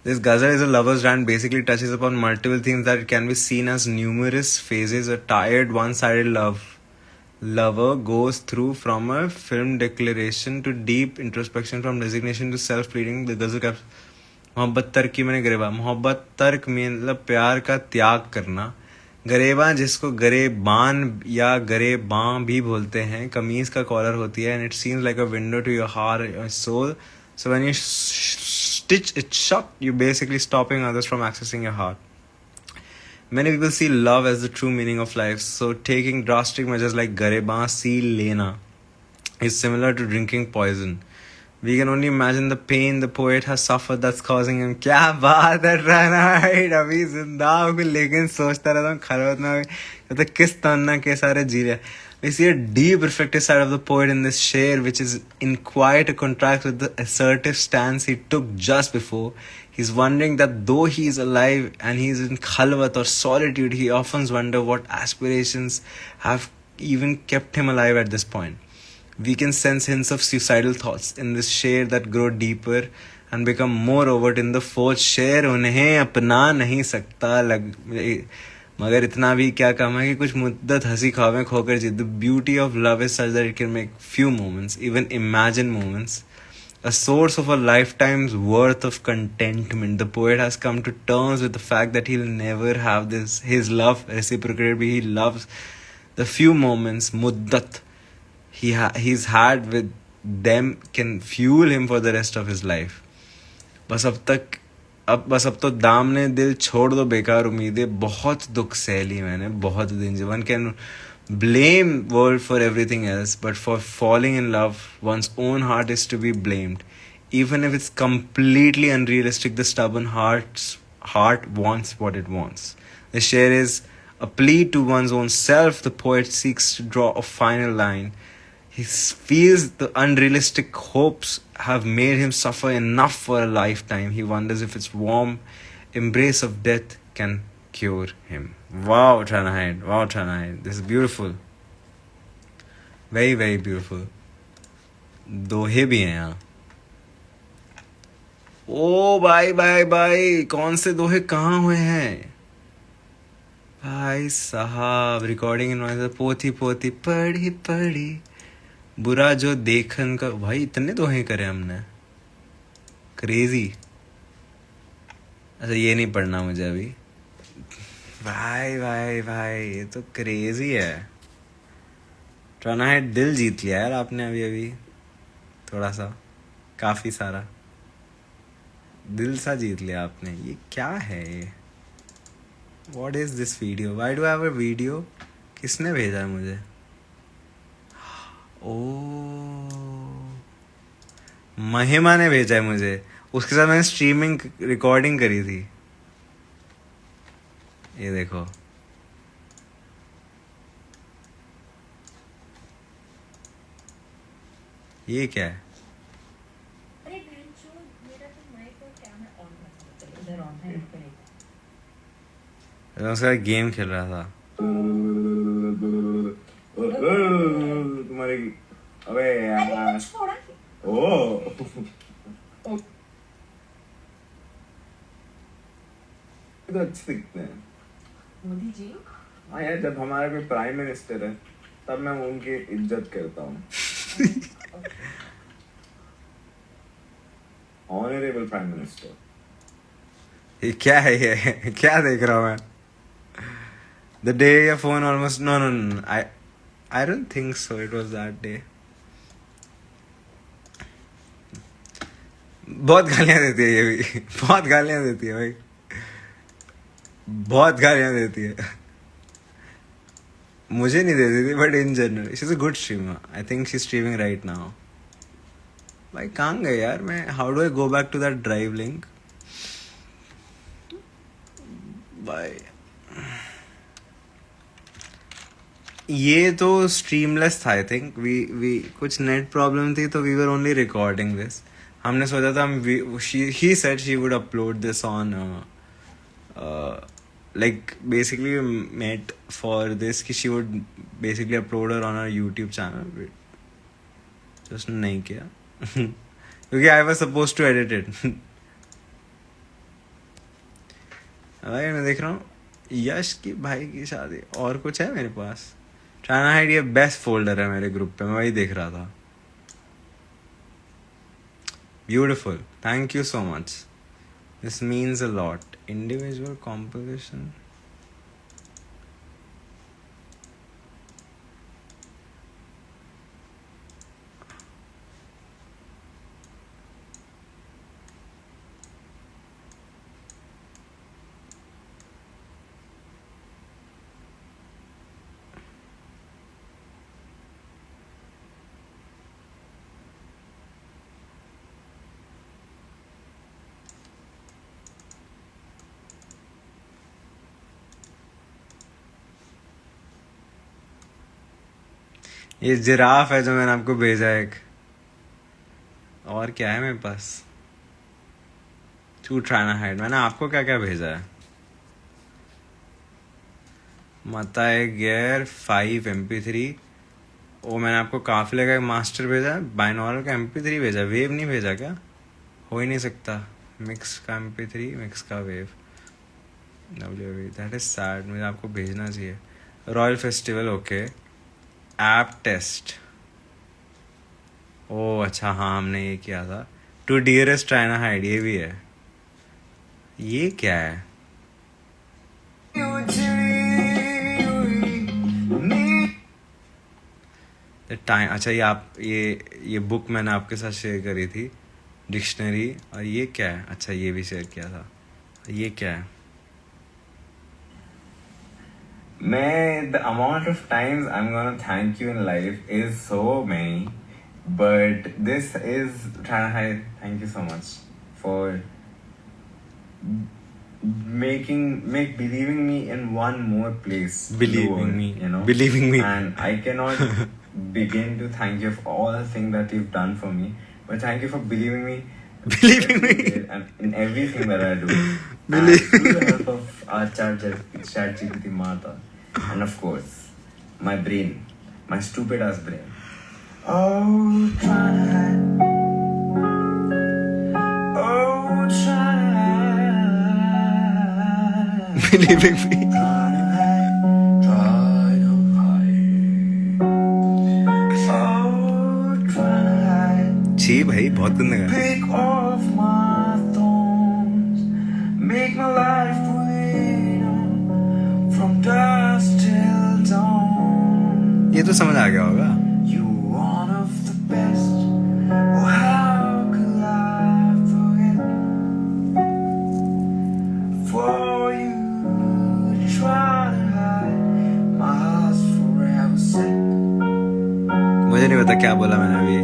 This ghazal is a lover's rant, basically touches upon multiple themes that can be seen as numerous phases. A tired, one-sided lover goes through from a firm declaration to deep introspection, from resignation to self-pleading. The ghazal caps मोहब्बत तर्क की मैंने गरेबा. मोहब्बत तर्क में मतलब प्यार का त्याग करना. गरेबा जिसको गरेबान या गरेबां भी बोलते हैं, कमीज का कॉलर होती है. And it seems like a window to your heart, your soul. So when you stitch it shut, you basically stopping others from accessing your heart. Many people see love as the true meaning of life, so taking drastic measures like gareba seal lena is similar to drinking poison. We can only imagine the pain the poet has suffered that's causing him. क्या बात है ट्राइनाइट, अभी जिंदा हूँ लेकिन सोचता रहता हूँ खलवत में तो किस तन्ना के सारे जी रहे. We see a deep reflective side of the poet in this share, which is in quite a contrast with the assertive stance he took just before. He's wondering that though he is alive and he is in khalwat or solitude, he often wonders what aspirations have even kept him alive at this point. We can sense hints of suicidal thoughts in this share that grow deeper and become more overt in the fourth share. उन्हें अपना नहीं सकता मगर इतना भी क्या कम है कि कुछ मुद्दत हंसी खावे खोकर जी. The beauty of love is such that it can make few moments, even imagined moments, a source of a lifetime's worth of contentment. The poet has come to terms with the fact that he'll never have his love reciprocated. He loves the few moments, muddat, he's had with them can fuel him for the rest of his life. बस अब तो दाम ने दिल छोड़ दो बेकार उम्मीदें. बहुत दुख सह ली मैंने, बहुत दिन. One can blame world for everything else, but for falling in love, one's own heart is to be blamed. Even if it's completely unrealistic, the stubborn heart wants what it wants. The share is a plea to one's own self. The poet seeks to draw a final line. He feels the unrealistic hopes have made him suffer enough for a lifetime. He wonders if its warm embrace of death can cure him. Wow, Tranahide. Wow, Tranahide. This is beautiful. Very, very beautiful. दोहे भी हैं यहाँ. ओ भाई भाई भाई, कौन से दोहे कहाँ हुए हैं भाई साहब. रिकॉर्डिंग इन पोथी पोथी पढ़ी पढ़ी बुरा जो देखन का. भाई इतने दोहे करे हमने, क्रेजी. अच्छा ये नहीं पढ़ना मुझे अभी. भाई भाई भाई ये तो क्रेजी है. ट्राइनाइट दिल जीत लिया यार आपने अभी अभी. थोड़ा सा, काफी सारा दिल सा जीत लिया आपने. ये क्या है ये? What is this video? Why do I have a video? किसने भेजा है मुझे? महिमा ने भेजा है मुझे. उसके साथ मैंने स्ट्रीमिंग रिकॉर्डिंग करी थी. ये देखो, ये क्या है? मैं उसका गेम खेल रहा था. तुम्हारी अबे यार. तो अच्छे दिखते हैं मोदी जी. हाँ यार, जब हमारा कोई प्राइम मिनिस्टर है तब मैं उनकी इज्जत करता हूँ. Honourable prime minister. ये क्या है? ये क्या देख रहा हूँ मैं? The day your phone almost no. I don't think so. It was that day. बहुत गालियाँ देती है ये भी. बहुत गालियाँ देती है भाई. बहुत गालियाँ देती है. मुझे नहीं देती थी, but in general she is a good streamer. I think she streaming right now. भाई कहाँ गए यार मैं? How do I go back to that drive link? भाई ये तो स्ट्रीमलेस था. आई थिंक वी कुछ नेट प्रॉब्लम थी तो we were only recording this. हमने सोचा था he said she would upload this on like basically we met for this कि she would basically upload her on her YouTube channel. just नहीं किया क्योंकि I was supposed to edit it. भाई मैं देख रहा हूँ यश की भाई की शादी. और कुछ है मेरे पास? ट्राइनाइट ये बेस्ट फोल्डर है मेरे ग्रुप पे. मैं वही देख रहा था. Beautiful. Thank you so much. This means a lot. Individual composition. ये जिराफ है जो मैंने आपको भेजा एक। और क्या है मेरे पास? टू ट्राई ना हाइड। मैंने आपको क्या क्या भेजा है? मता एक गियर 5 MP3। वो मैंने आपको काफिले का मास्टर भेजा है, बाइनॉरल का MP3 भेजा, वेव नहीं भेजा क्या? हो ही नहीं सकता। मिक्स का MP3, मिक्स का वेव। दैट इज सैड, मुझे आपको भेजना चाहिए। Royal festival, okay. App test, ओ अच्छा हाँ हमने ये किया था। टू डियरेस्ट ट्राइना हाइड, ये भी है। ये क्या है? टाइम, अच्छा ये आप ये बुक मैंने आपके साथ शेयर करी थी, डिक्शनरी। और ये क्या है? अच्छा ये भी शेयर किया था। ये क्या है? मैं the amount of times I'm gonna thank you in life is so many, but this is trying to hide. Thank you so much for believing me in one more place. Believing me, you know, believing me, and I cannot begin to thank you for all the things that you've done for me. But thank you for believing me. Believing me and in everything that I do. And through the help of our ChatGPT Mata, and of course, my brain, my stupid ass brain. Oh, try. Oh, try. Believing me. छी भाई, बहुत गंदा गा। Pick off my thorns, make my life from dusk till dawn. ये तो समझ आ गया होगा। You one of the best. Oh, how could I forget? For you try to hide my heart's forever set. मुझे नहीं पता क्या बोला मैंने अभी।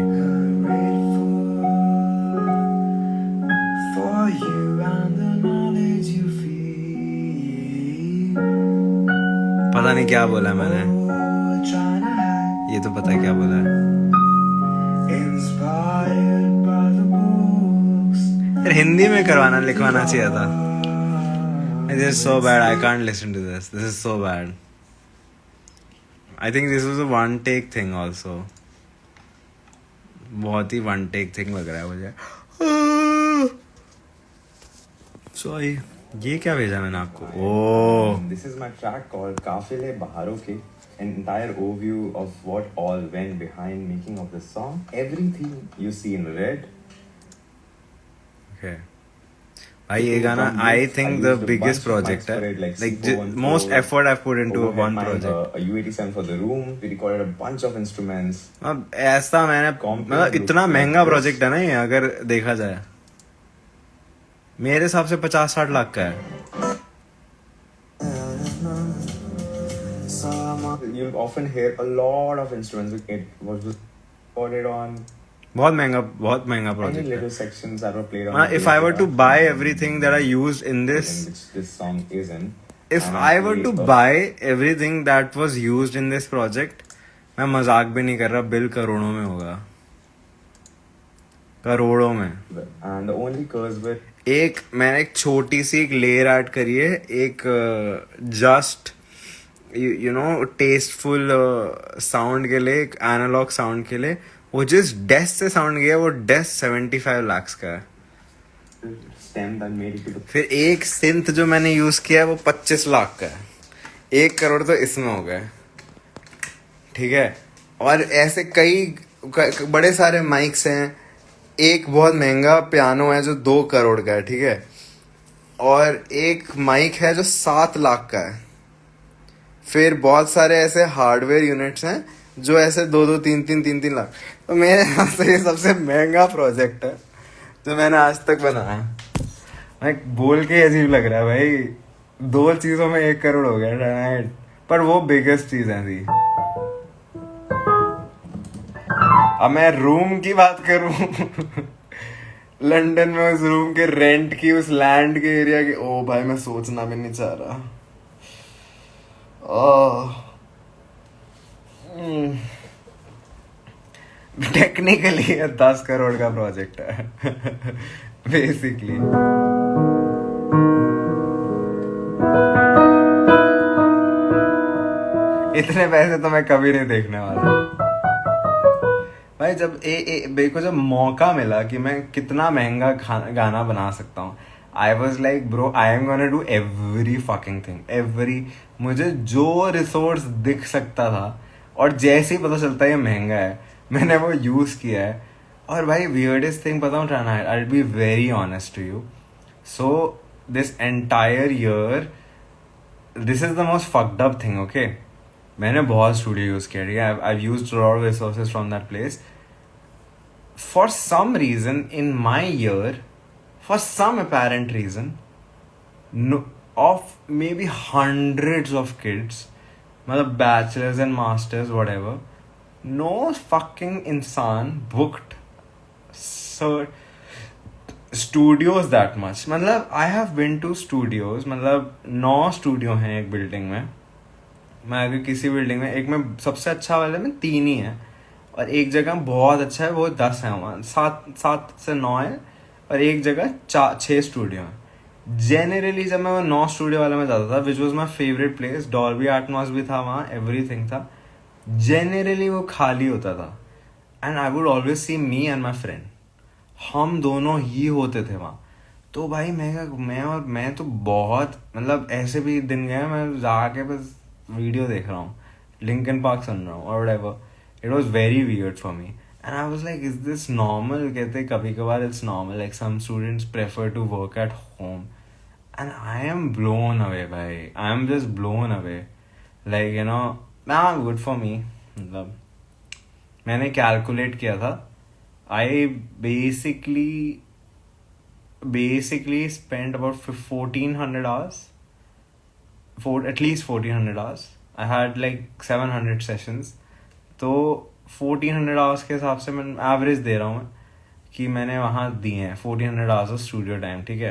पता नहीं क्या बोला मैंने, ये तो पता है क्या बोला है। यार हिंदी में करवाना, लिखवाना चाहिए था। This is so bad, I can't listen to this. This is so bad. I think this was a one take thing also. बहुत ही one take thing लग रहा है मुझे। Sorry. ये क्या भेजा मैंने आपको? ओह, This is my track called Kafile Baharon Ke, an entire overview of what all went behind making of this song. Everything you see in red. Okay. भाई ये गाना I think the biggest project है. Like most effort I've put into one project. A U87 for the room. We recorded a bunch of instruments. अब ऐसा मैंने मतलब इतना महंगा प्रोजेक्ट है ना ये, अगर देखा जाए मेरे हिसाब से 50-60 लाख का है। You often hear a lot of instruments. It was recorded on बहुत महंगा project little sections that were played on. If I were to buy everything that I used in this, which this song is in. If I were to buy everything that was used in this project, मैं मजाक भी नहीं कर रहा, बिल करोड़ों में होगा, करोड़ों में। And the only curse with मैंने एक छोटी सी एक लेयर ऐड करी है, एक just you know tasteful sound के लिए, एक एनालॉग साउंड के लिए। वो जिस डेस्क से साउंड गया वो डेस्क 75 लाख का है। फिर एक सिंथ जो मैंने यूज किया है वो 25 लाख का है। 1 करोड़ तो इसमें हो गए, ठीक है। और ऐसे कई बड़े सारे माइक्स हैं। एक बहुत महंगा पियानो है जो 2 करोड़ का है, ठीक है। और एक माइक है जो 7 लाख का है। फिर बहुत सारे ऐसे हार्डवेयर यूनिट्स हैं जो ऐसे 2-2, 3-3 लाख। तो मेरे यहाँ से ये सबसे महंगा प्रोजेक्ट है जो मैंने आज तक बनाया। मैं बोल के अजीब लग रहा है भाई, 2 चीजों में 1 करोड़ हो गया, पर वो बिगेस्ट चीज है थी। अब मैं रूम की बात करूं लंदन में उस रूम के रेंट की, उस लैंड के एरिया की, ओ भाई मैं सोचना भी नहीं चाह रहा। टेक्निकली 10 करोड़ का प्रोजेक्ट है बेसिकली। इतने पैसे तो मैं कभी नहीं देखने वाला भाई। जब मेरे को जब मौका मिला कि मैं कितना महंगा गाना बना सकता हूँ, I was like bro I am gonna do every fucking thing, every. मुझे जो रिसोर्स दिख सकता था और जैसे ही पता चलता है ये महंगा है, मैंने वो यूज किया है। और भाई वियर्डेस्ट थिंग बताऊँ ट्राना है, I will be very honest to you. So this entire year this is the most fucked up thing, okay. मैंने बहुत स्टूडियो यूज किया, ठीक है। I used a lot of resources from that place. For some reason in my year, for some apparent reason, no, of maybe hundreds of kids, मतलब bachelors and masters whatever, no fucking इंसान booked studios that much. मतलब I have been to studios, मतलब 9 स्टूडियो हैं एक बिल्डिंग में। मैं अगर किसी बिल्डिंग में, एक में सबसे अच्छा वाले में 3 ही है, और एक जगह बहुत अच्छा है वो 10 है, वहाँ 7 से 9 है, और एक जगह 6 स्टूडियो हैं। जेनरली जब मैं वो 9 स्टूडियो वाले में जाता था, which was my favourite place, Dolby Atmos भी था वहाँ, एवरीथिंग था, जेनरली वो खाली होता था। And I would always see me and my friend, हम दोनों ही होते थे वहाँ। तो भाई मैं तो बहुत, मतलब ऐसे भी दिन गए मैं जाके बस वीडियो देख रहा हूँ, लिंकन पार्क सुन रहा हूँ और whatever. It was very weird for me and I was like, is this normal? कहते कभी कभार it's normal, like some students prefer to work at home and I am blown away भाई, I am just blown away, like you know, nah, good for me। मतलब मैंने कैलकुलेट किया था, I basically spent about 1400 hours, at least 1400 hours. I had like 700 sessions, तो 1400 hours के हिसाब से मैं एवरेज दे रहा हूँ मैं कि मैंने वहाँ दिए हैं 1400 hours ऑफ स्टूडियो टाइम, ठीक है।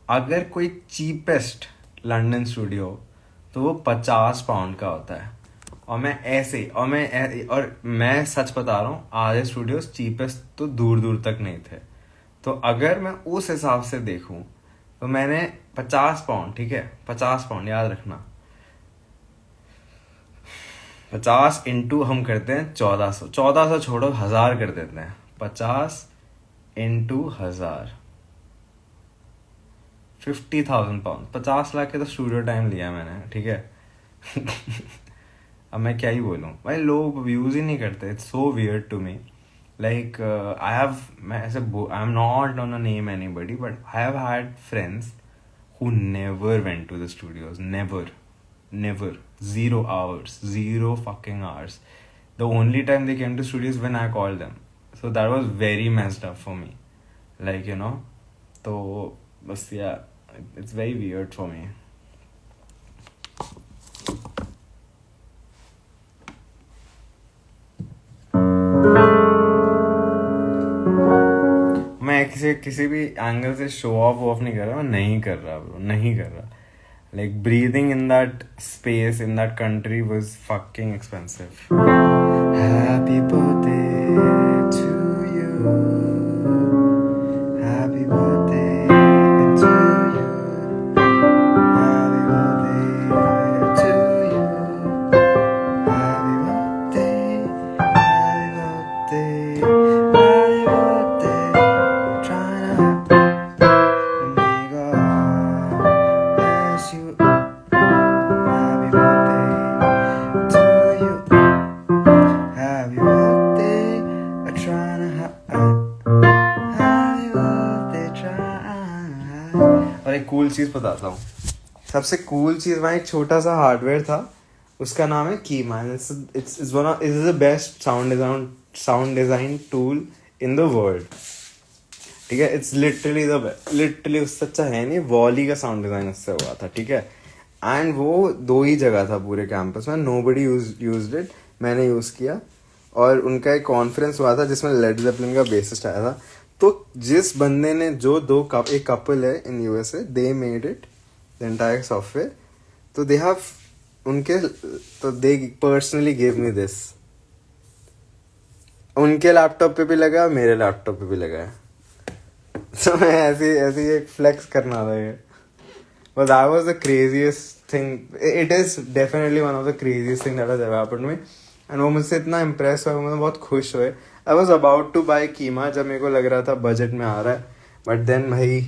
अगर कोई चीपेस्ट लंदन स्टूडियो तो वो 50 पाउंड का होता है, और मैं सच बता रहा हूँ, आधे स्टूडियोज चीपेस्ट तो दूर दूर तक नहीं थे। तो अगर मैं उस हिसाब से देखूँ तो मैंने 50 पाउंड, ठीक है, 50 पाउंड याद रखना, 50 इंटू हम करते हैं 1400 छोड़ो 1000 कर देते हैं, 50 इंटू 1000 50,000 पाउंड, 50 लाख के तो स्टूडियो टाइम लिया मैंने, ठीक है। अब मैं क्या ही बोलूँ भाई, लोग यूज ही नहीं करते, it's so weird to me. Like I'm not gonna name anybody, but I have had friends who never went to the studios, never, 0 hours, 0 fucking hours. The only time they came to studios when I called them, so that was very messed up for me, like you know. So but yeah, it's very weird for me. मैं किसी भी एंगल से शो ऑफ नहीं कर रहा, मैं नहीं कर रहा ब्रो, नहीं कर रहा। Like breathing in that space in that country was fucking expensive. Happy birthday to you, happy birthday to you, happy birthday to you, happy birthday, happy birthday. और एक कूल चीज बताता हूँ, सबसे कूल चीज वहाँ एक छोटा सा हार्डवेयर था, उसका नाम है keyman. It's the best sound design tool in the world, ठीक है। इट्स लिटरली उससे अच्छा है नहीं, वॉली का साउंड डिजाइन उससे हुआ था, ठीक है। एंड वो 2 ही जगह था पूरे कैंपस में, नोबडी यूज्ड इट, मैंने यूज किया। और उनका एक कॉन्फ्रेंस हुआ था जिसमें लेड ज़ेपेलिन का बेसिस्ट आया था। तो जिस बंदे ने एक कपल है in USA, they made it the entire software, तो दे हैव उनके, तो दे पर्सनली गिव मी दिस, उनके लैपटॉप पे भी लगा, मेरे लैपटॉप पे भी लगा है। तो मैं ऐसी एक फ्लेक्स करना था ये। But that was the craziest thing. It is definitely one of the craziest thing that has ever happened to me. And वो मुझसे इतना impressed हुआ, मतलब बहुत खुश हुए. I was about to buy कीमा जब मेरे को लग रहा था बजट में आ रहा है. But then भाई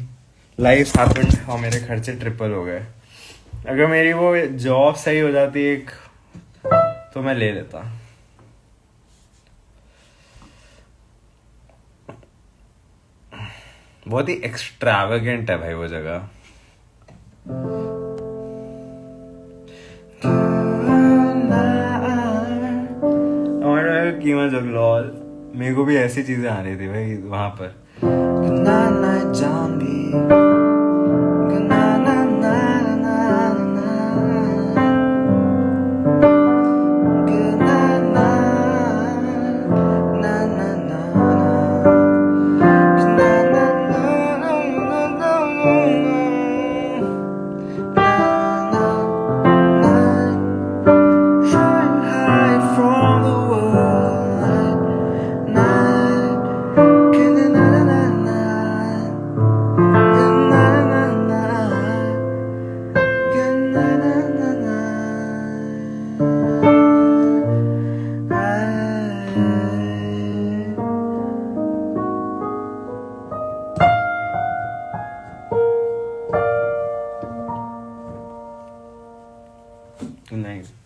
life happened और मेरे खर्चे ट्रिपल हो गए. अगर मेरी वो जॉब सही हो जाती एक तो मैं ले लेता. बहुत ही एक्स्ट्रावेगेंट है भाई वो जगह. कीमा जगलॉल मेरे को भी ऐसी चीजें आ रही थी भाई वहां पर. Nice.